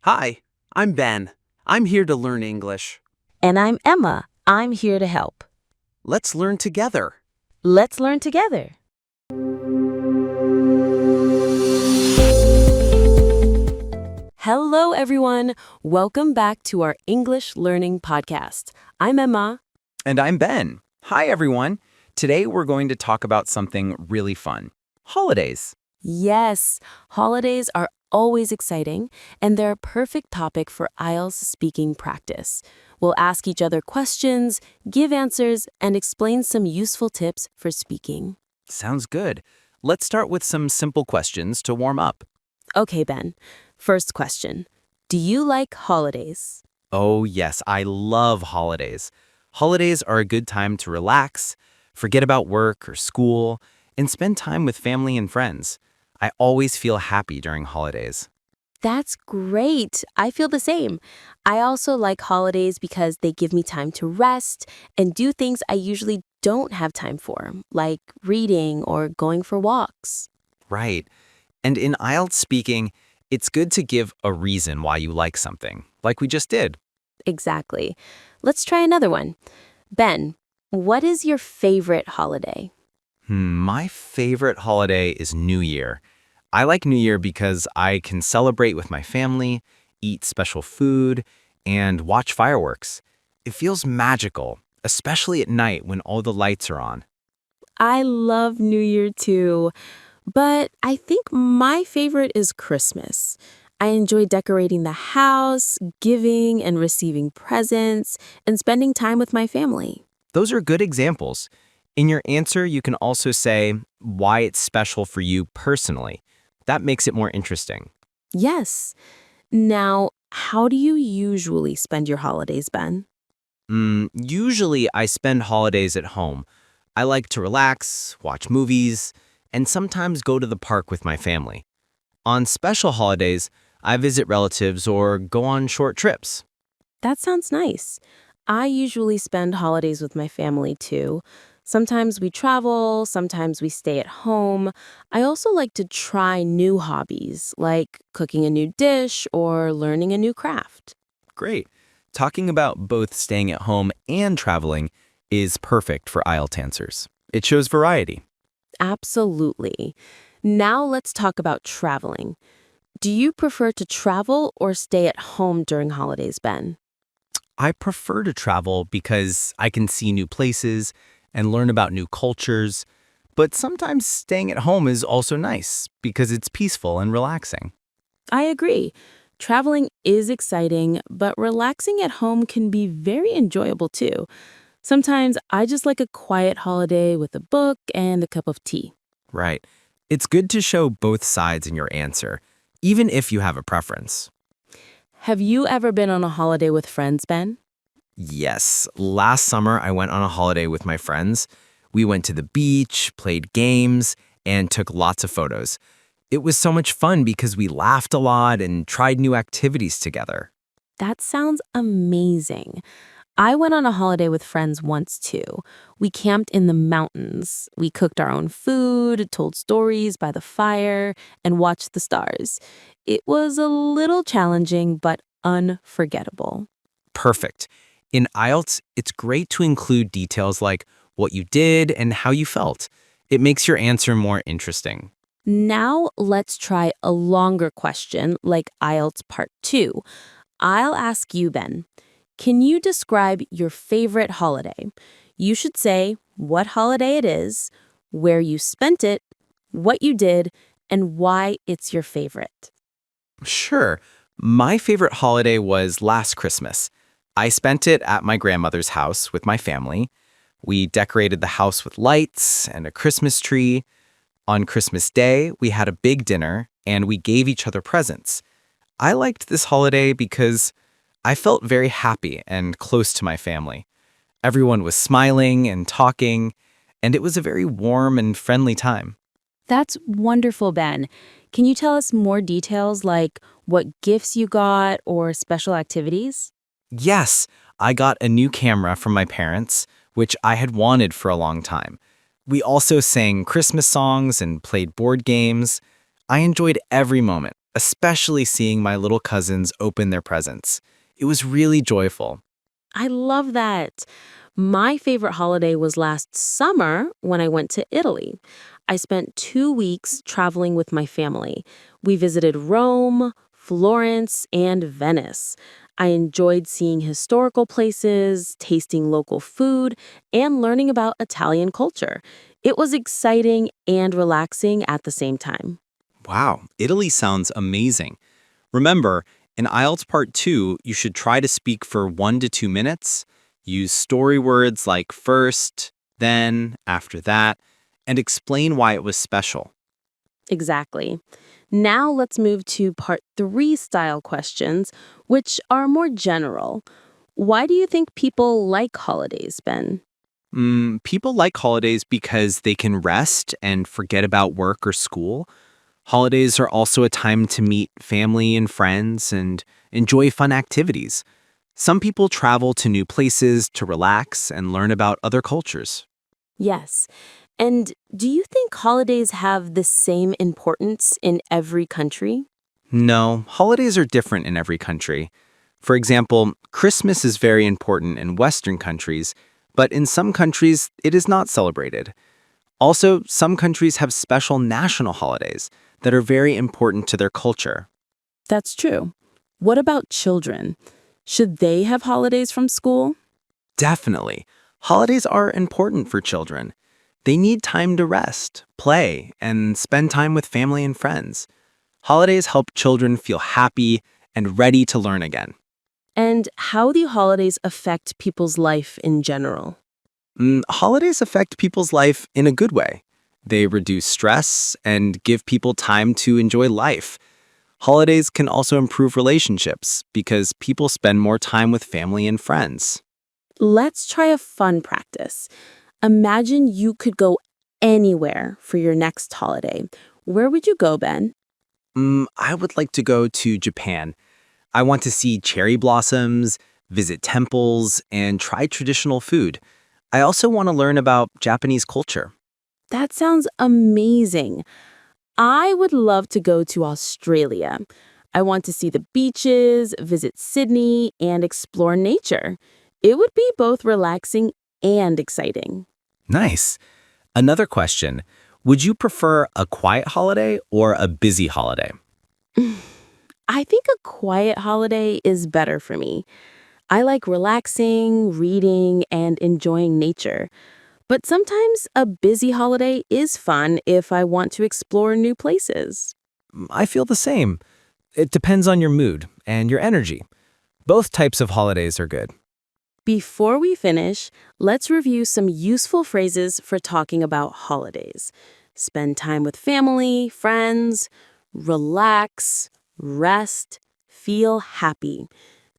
Hi, I'm Ben. I'm here to learn English. And I'm Emma. I'm here to help. Let's learn together. Let's learn together. Hello, everyone. Welcome back to our English Learning Podcast. I'm Emma. And I'm Ben. Hi, everyone. Today we're going to talk about something really fun. Holidays. Yes, holidays are always exciting, and they're a perfect topic for IELTS speaking practice. We'll ask each other questions, give answers, and explain some useful tips for speaking. Sounds good. Let's start with some simple questions to warm up. Okay, Ben. First question. Do you like holidays? Oh, yes, I love holidays. Holidays are a good time to relax, forget about work or school, and spend time with family and friends. I always feel happy during holidays. That's great. I feel the same. I also like holidays because they give me time to rest and do things I usually don't have time for, like reading or going for walks. Right. And in IELTS speaking, it's good to give a reason why you like something, like we just did. Exactly. Let's try another one. Ben, what is your favorite holiday? My favorite holiday is New Year. I like New Year because I can celebrate with my family, eat special food, and watch fireworks. It feels magical, especially at night when all the lights are on. I love New Year too, but I think my favorite is Christmas. I enjoy decorating the house, giving and receiving presents, and spending time with my family. Those are good examples. In your answer, you can also say why it's special for you personally. That makes it more interesting. Yes. Now, how do you usually spend your holidays, Ben? Usually, I spend holidays at home. I like to relax, watch movies, and sometimes go to the park with my family. On special holidays, I visit relatives or go on short trips. That sounds nice. I usually spend holidays with my family too. Sometimes we travel, sometimes we stay at home. I also like to try new hobbies, like cooking a new dish or learning a new craft. Great. Talking about both staying at home and traveling is perfect for IELTS answers. It shows variety. Absolutely. Now let's talk about traveling. Do you prefer to travel or stay at home during holidays, Ben? I prefer to travel because I can see new places and learn about new cultures, but sometimes staying at home is also nice because it's peaceful and relaxing. I agree. Traveling is exciting, but relaxing at home can be very enjoyable too. Sometimes I just like a quiet holiday with a book and a cup of tea. Right. It's good to show both sides in your answer, even if you have a preference. Have you ever been on a holiday with friends, Ben? Yes, last summer I went on a holiday with my friends. We went to the beach, played games, and took lots of photos. It was so much fun because we laughed a lot and tried new activities together. That sounds amazing. I went on a holiday with friends once too. We camped in the mountains. We cooked our own food, told stories by the fire, and watched the stars. It was a little challenging, but unforgettable. Perfect. In IELTS, it's great to include details like what you did and how you felt. It makes your answer more interesting. Now let's try a longer question like IELTS Part 2. I'll ask you, Ben. Can you describe your favorite holiday? You should say what holiday it is, where you spent it, what you did, and why it's your favorite. Sure. My favorite holiday was last Christmas. I spent it at my grandmother's house with my family. We decorated the house with lights and a Christmas tree. On Christmas Day, we had a big dinner and we gave each other presents. I liked this holiday because I felt very happy and close to my family. Everyone was smiling and talking, and it was a very warm and friendly time. That's wonderful, Ben. Can you tell us more details like what gifts you got or special activities? Yes, I got a new camera from my parents, which I had wanted for a long time. We also sang Christmas songs and played board games. I enjoyed every moment. especially seeing my little cousins open their presents. It was really joyful. I love that. My favorite holiday was last summer when I went to Italy. I spent 2 weeks traveling with my family. We visited Rome, Florence, and Venice. I enjoyed seeing historical places, tasting local food, and learning about Italian culture. It was exciting and relaxing at the same time. Wow, Italy sounds amazing. Remember, in IELTS Part 2, you should try to speak for 1 to 2 minutes. Use story words like first, then, after that, and explain why it was special. Exactly. Now let's move to part 3 style questions, which are more general. Why do you think people like holidays, Ben? People like holidays because they can rest and forget about work or school. Holidays are also a time to meet family and friends and enjoy fun activities. Some people travel to new places to relax and learn about other cultures. Yes. And do you think holidays have the same importance in every country? No, holidays are different in every country. For example, Christmas is very important in Western countries, but in some countries it is not celebrated. Also, some countries have special national holidays that are very important to their culture. That's true. What about children? Should they have holidays from school? Definitely. Holidays are important for children. They need time to rest, play, and spend time with family and friends. Holidays help children feel happy and ready to learn again. And how do holidays affect people's life in general? Holidays affect people's life in a good way. They reduce stress and give people time to enjoy life. Holidays can also improve relationships because people spend more time with family and friends. Let's try a fun practice. Imagine you could go anywhere for your next holiday. Where would you go, Ben? I would like to go to Japan. I want to see cherry blossoms, visit temples, and try traditional food. I also want to learn about Japanese culture. That sounds amazing. I would love to go to Australia. I want to see the beaches, visit Sydney, and explore nature. It would be both relaxing and exciting. Nice. Another question. Would you prefer a quiet holiday or a busy holiday? I think a quiet holiday is better for me. I like relaxing, reading, and enjoying nature. But sometimes a busy holiday is fun if I want to explore new places. I feel the same. It depends on your mood and your energy. Both types of holidays are good. Before we finish, let's review some useful phrases for talking about holidays. Spend time with family, friends, relax, rest, feel happy,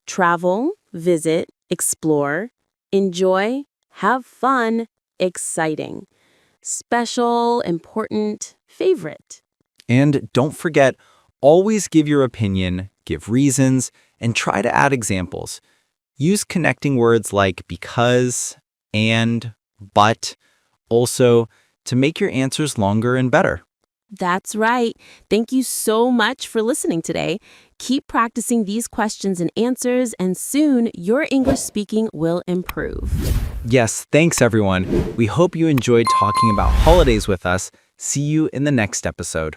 travel, visit, explore, enjoy, have fun, exciting, special, important, favorite. And don't forget, always give your opinion, give reasons, and try to add examples. Use connecting words like because, and, but, also to make your answers longer and better. That's right. Thank you so much for listening today. Keep practicing these questions and answers, and soon your English speaking will improve. Yes, thanks everyone. We hope you enjoyed talking about holidays with us. See you in the next episode.